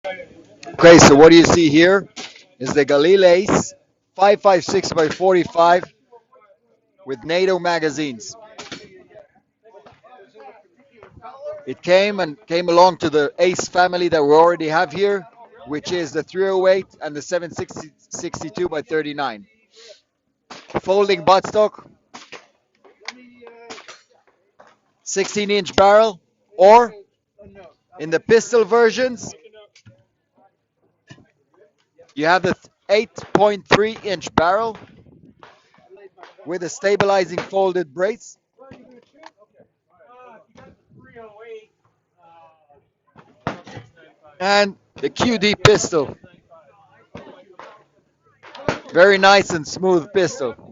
Okay, so what do you see here is the Galileis 556 by 45 with NATO magazines. It came along to the Ace family that we already have here, which is the 308 and the 762 by 39. Folding buttstock, 16-inch barrel, or in the pistol versions, you have the 8.3-inch barrel with a stabilizing folded brace, and the QD pistol. Very nice and smooth pistol.